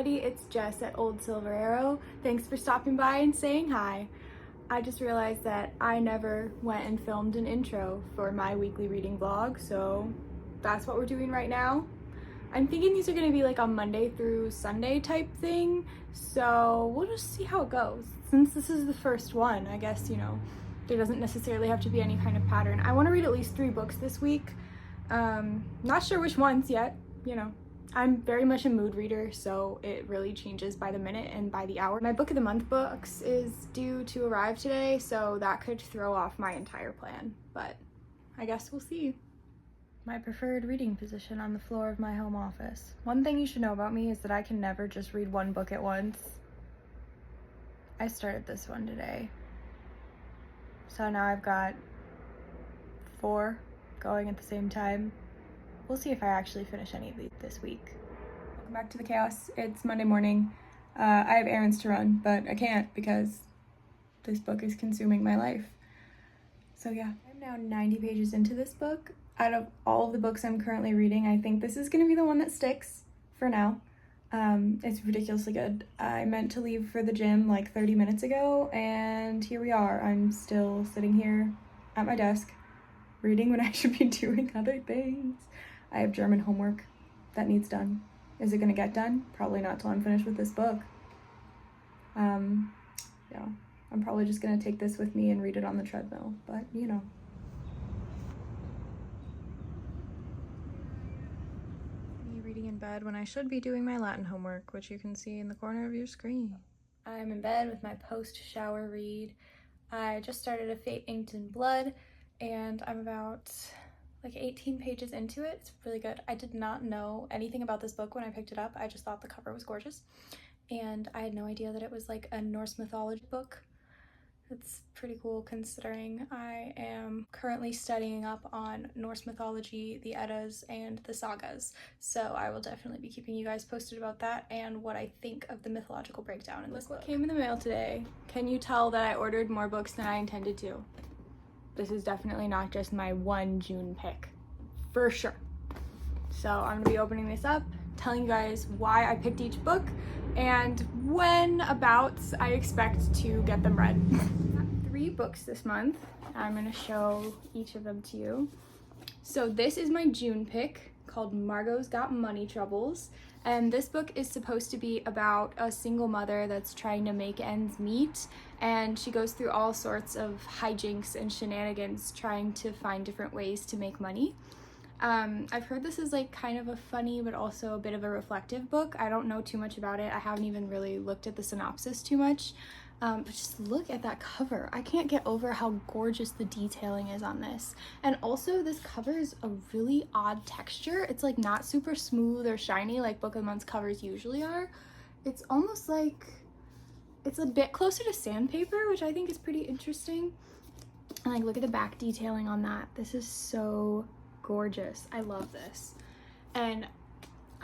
everybody, it's Jess at Old Silver Arrow. Thanks for stopping by and saying hi. I just realized that I never went and filmed an intro for my weekly reading vlog, so that's what we're doing right now. I'm thinking these are going to be like a Monday through Sunday type thing, so we'll just see how it goes. Since this is the first one, I guess, you know, there doesn't necessarily have to be any kind of pattern. I want to read at least 3 books this week. Not sure which ones yet, you know. I'm very much a mood reader, so it really changes by the minute and by the hour. My book of the month books is due to arrive today, so that could throw off my entire plan, but I guess we'll see. My preferred reading position on the floor of my home office. One thing you should know about me is that I can never just read one book at once. I started this one today, so now I've got 4 going at the same time. We'll see if I actually finish any of these this week. Welcome back to the chaos. It's Monday morning. I have errands to run, but I can't because this book is consuming my life. So yeah, I'm now 90 pages into this book. Out of all of the books I'm currently reading, I think this is gonna be the one that sticks for now. It's ridiculously good. I meant to leave for the gym like 30 minutes ago, and here we are. I'm still sitting here at my desk reading when I should be doing other things. I have German homework that needs done. Is it gonna get done? Probably not till I'm finished with this book. Yeah, I'm probably just gonna take this with me and read it on the treadmill, but you know. Me reading in bed when I should be doing my Latin homework, which you can see in the corner of your screen. I'm in bed with my post-shower read. I just started A Fate Inked in Blood, and I'm about like 18 pages into it. It's really good. I did not know anything about this book when I picked it up. I just thought the cover was gorgeous, and I had no idea that it was like a Norse mythology book. It's pretty cool considering I am currently studying up on Norse mythology, the Eddas, and the sagas, so I will definitely be keeping you guys posted about that and what I think of the mythological breakdown in this book. What came in the mail today? Can you tell that I ordered more books than I intended to? This is definitely not just my one June pick, for sure. So I'm gonna be opening this up, telling you guys why I picked each book, and when about I expect to get them read. I got 3 books this month. I'm gonna show each of them to you. So this is my June pick, called Margot's Got Money Troubles. And this book is supposed to be about a single mother that's trying to make ends meet, and she goes through all sorts of hijinks and shenanigans trying to find different ways to make money. I've heard this is like kind of a funny but also a bit of a reflective book. I don't know too much about it. I haven't even really looked at the synopsis too much. But just look at that cover. I can't get over how gorgeous the detailing is on this. And also this cover is a really odd texture. It's like not super smooth or shiny like Book of the Month's covers usually are. It's almost like, it's a bit closer to sandpaper, which I think is pretty interesting. And like look at the back detailing on that. This is so gorgeous. I love this. And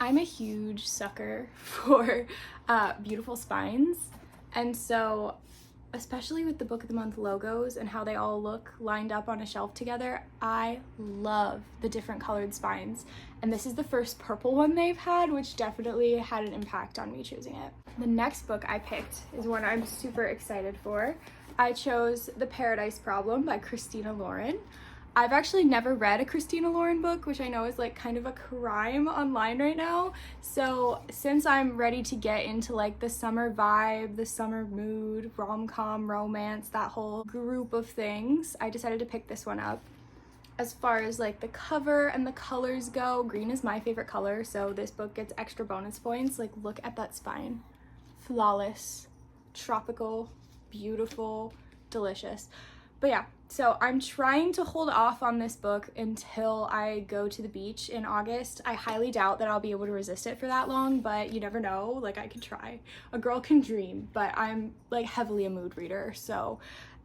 I'm a huge sucker for beautiful spines. And so, especially with the Book of the Month logos and how they all look lined up on a shelf together, I love the different colored spines. And this is the first purple one they've had, which definitely had an impact on me choosing it. The next book I picked is one I'm super excited for. I chose The Paradise Problem by Christina Lauren. I've actually never read a Christina Lauren book, which I know is like kind of a crime online right now. So since I'm ready to get into like the summer vibe, the summer mood, rom-com, romance, that whole group of things, I decided to pick this one up. As far as like the cover and the colors go, green is my favorite color, so this book gets extra bonus points. Like look at that spine. Flawless, tropical, beautiful, delicious. But yeah, so I'm trying to hold off on this book until I go to the beach in August. I highly doubt that I'll be able to resist it for that long, but you never know. Like I could try. A girl can dream, but I'm like heavily a mood reader. So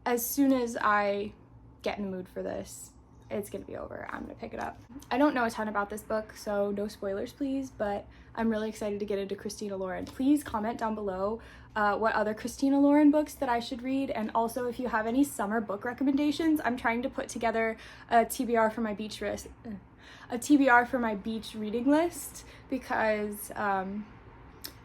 as soon as I get in the mood for this, it's gonna be over. I'm gonna pick it up. I don't know a ton about this book, so no spoilers please, but I'm really excited to get into Christina Lauren. Please comment down below what other Christina Lauren books that I should read, and also if you have any summer book recommendations. I'm trying to put together a TBR for my beach reading list because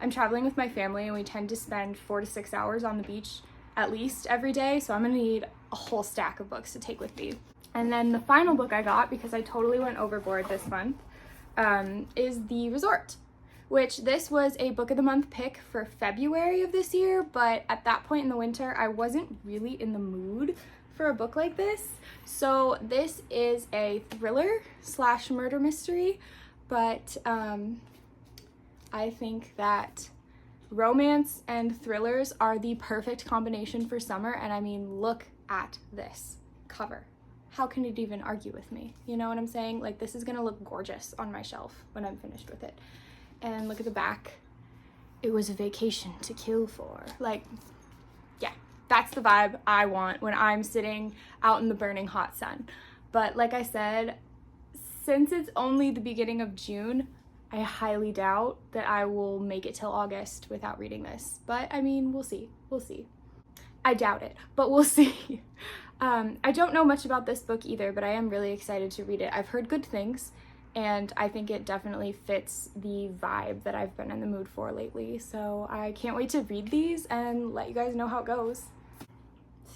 I'm traveling with my family and we tend to spend 4 to 6 hours on the beach at least every day, so I'm gonna need a whole stack of books to take with me. And then the final book I got, because I totally went overboard this month, is The Resort, which this was a book of the month pick for February of this year, but at that point in the winter, I wasn't really in the mood for a book like this. So this is a thriller slash murder mystery, but I think that romance and thrillers are the perfect combination for summer. And I mean, look at this cover. How can it even argue with me? You know what I'm saying? Like, this is gonna look gorgeous on my shelf when I'm finished with it. And look at the back. It was a vacation to kill for. Like, yeah, that's the vibe I want when I'm sitting out in the burning hot sun. But like I said, since it's only the beginning of June, I highly doubt that I will make it till August without reading this. But I mean, we'll see. We'll see. I doubt it, but we'll see. I don't know much about this book either, but I am really excited to read it. I've heard good things, and I think it definitely fits the vibe that I've been in the mood for lately. So I can't wait to read these and let you guys know how it goes.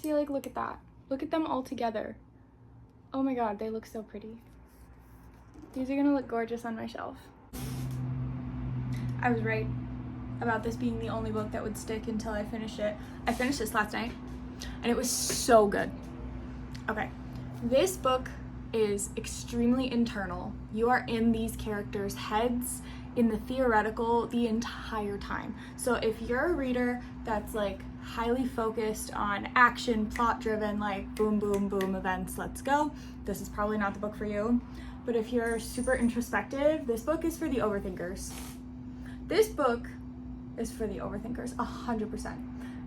See, like, look at that. Look at them all together. Oh my god, they look so pretty. These are gonna look gorgeous on my shelf. I was right about this being the only book that would stick until I finish it. I finished this last night, and it was so good. Okay, this book is extremely internal. You are in these characters' heads, in the theoretical, the entire time. So if you're a reader that's like highly focused on action, plot driven, like boom, boom, boom events, let's go, this is probably not the book for you. But if you're super introspective, this book is for the overthinkers. This book is for the overthinkers, 100%.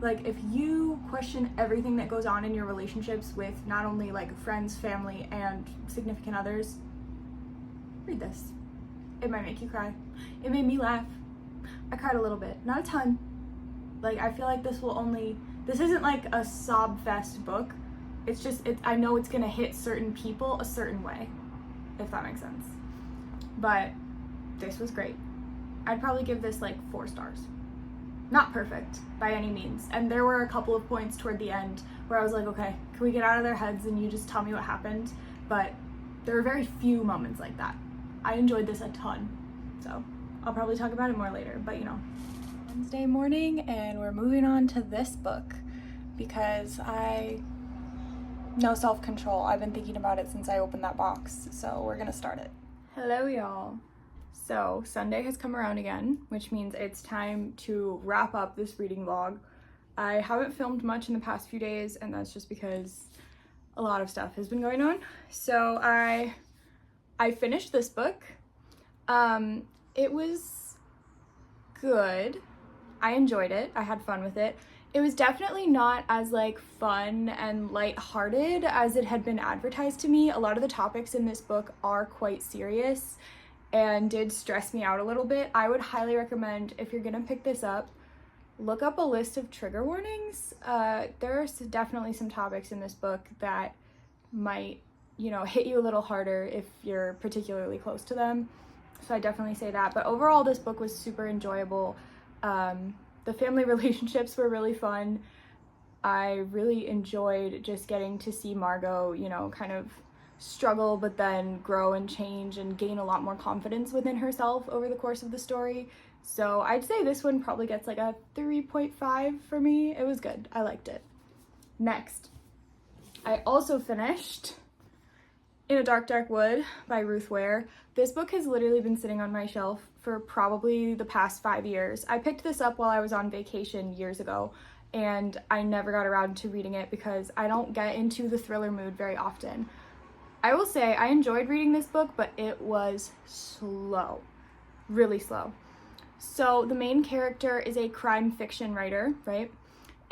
Like, if you question everything that goes on in your relationships with not only like friends, family, and significant others, read this. It might make you cry. It made me laugh. I cried a little bit, not a ton. Like, I feel like this isn't like a sob fest book. It's just, I know it's gonna hit certain people a certain way, if that makes sense. But this was great. I'd probably give this like 4 stars. Not perfect by any means. And there were a couple of points toward the end where I was like, okay, can we get out of their heads and you just tell me what happened? But there were very few moments like that. I enjoyed this a ton. So I'll probably talk about it more later, but you know. Wednesday morning, and we're moving on to this book because no self-control. I've been thinking about it since I opened that box, so we're gonna start it. Hello, y'all. So Sunday has come around again, which means it's time to wrap up this reading vlog. I haven't filmed much in the past few days, and that's just because a lot of stuff has been going on. So I finished this book. It was good. I enjoyed it. I had fun with it. It was definitely not as like fun and lighthearted as it had been advertised to me. A lot of the topics in this book are quite serious and did stress me out a little bit. I would highly recommend, if you're gonna pick this up, look up a list of trigger warnings. There's definitely some topics in this book that might, you know, hit you a little harder if you're particularly close to them. So I definitely say that. But overall, this book was super enjoyable. The family relationships were really fun. I really enjoyed just getting to see Margot, you know, kind of struggle but then grow and change and gain a lot more confidence within herself over the course of the story. So I'd say this one probably gets like a 3.5 for me. It was good. I liked it. Next, I also finished In a Dark, Dark Wood by Ruth Ware. This book has literally been sitting on my shelf for probably the past 5 years. I picked this up while I was on vacation years ago, and I never got around to reading it because I don't get into the thriller mood very often. I will say I enjoyed reading this book, but it was slow, really slow. So the main character is a crime fiction writer, right?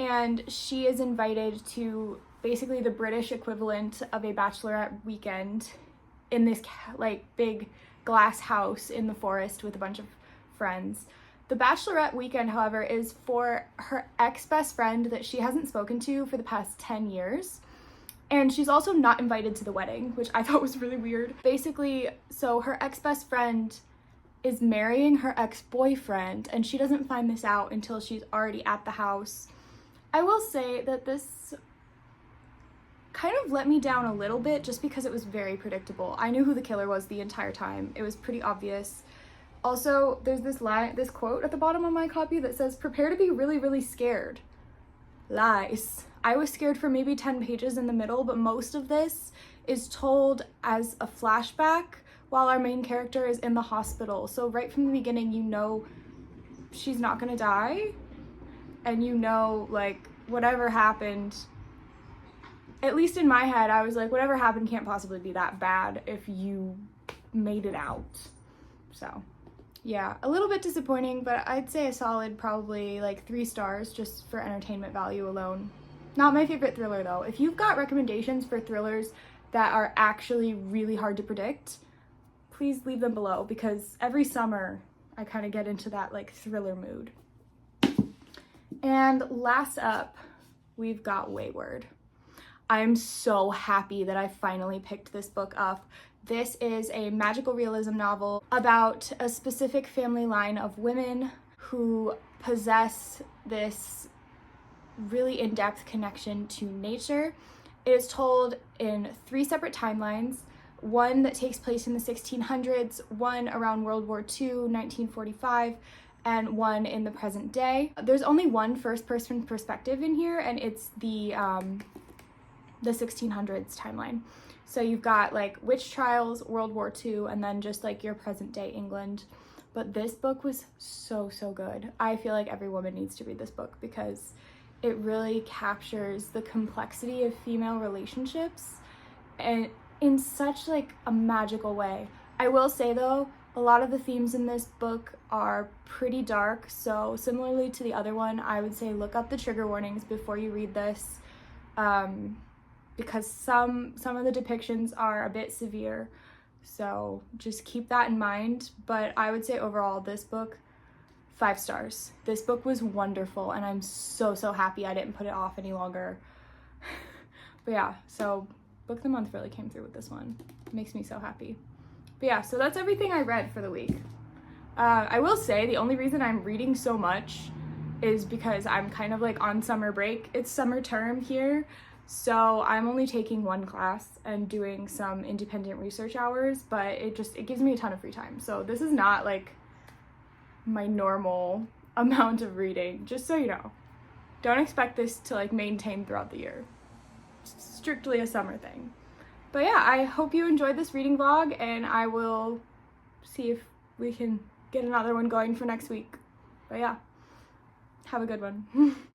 And she is invited to basically the British equivalent of a bachelorette weekend in this like big glass house in the forest with a bunch of friends. The bachelorette weekend, however, is for her ex-best friend that she hasn't spoken to for the past 10 years. And she's also not invited to the wedding, which I thought was really weird. Basically, so her ex-best friend is marrying her ex-boyfriend, and she doesn't find this out until she's already at the house. I will say that this kind of let me down a little bit just because it was very predictable. I knew who the killer was the entire time. It was pretty obvious. Also, there's this quote at the bottom of my copy that says, "Prepare to be really, really scared." Lies. I was scared for maybe 10 pages in the middle, but most of this is told as a flashback while our main character is in the hospital. So right from the beginning, you know she's not gonna die, and you know, like, whatever happened, at least in my head, I was like, whatever happened can't possibly be that bad if you made it out. So yeah, a little bit disappointing, but I'd say a solid probably like 3 stars just for entertainment value alone. Not my favorite thriller though. If you've got recommendations for thrillers that are actually really hard to predict, please leave them below, because every summer I kind of get into that like thriller mood. And last up, we've got Wayward. I'm so happy that I finally picked this book up. This is a magical realism novel about a specific family line of women who possess this really in-depth connection to nature. It is told in 3 separate timelines, one that takes place in the 1600s, one around World War II, 1945, and one in the present day. There's only one first-person perspective in here, and it's the 1600s timeline. So you've got like witch trials, World War II, and then just like your present day England. But this book was so good. I feel like every woman needs to read this book because it really captures the complexity of female relationships and in such like a magical way. I will say though, a lot of the themes in this book are pretty dark, so similarly to the other one, I would say look up the trigger warnings before you read this. Because some of the depictions are a bit severe, so just keep that in mind. But I would say overall, this book, 5 stars. This book was wonderful, and I'm so happy I didn't put it off any longer. But yeah, so book of the month really came through with this one. It makes me so happy. But yeah, so that's everything I read for the week. I will say the only reason I'm reading so much is because I'm kind of like on summer break. It's summer term here. So I'm only taking 1 class and doing some independent research hours, but it gives me a ton of free time. So this is not like my normal amount of reading, just so you know. Don't expect this to like maintain throughout the year. It's strictly a summer thing. But yeah, I hope you enjoyed this reading vlog, and I will see if we can get another one going for next week. But yeah, have a good one.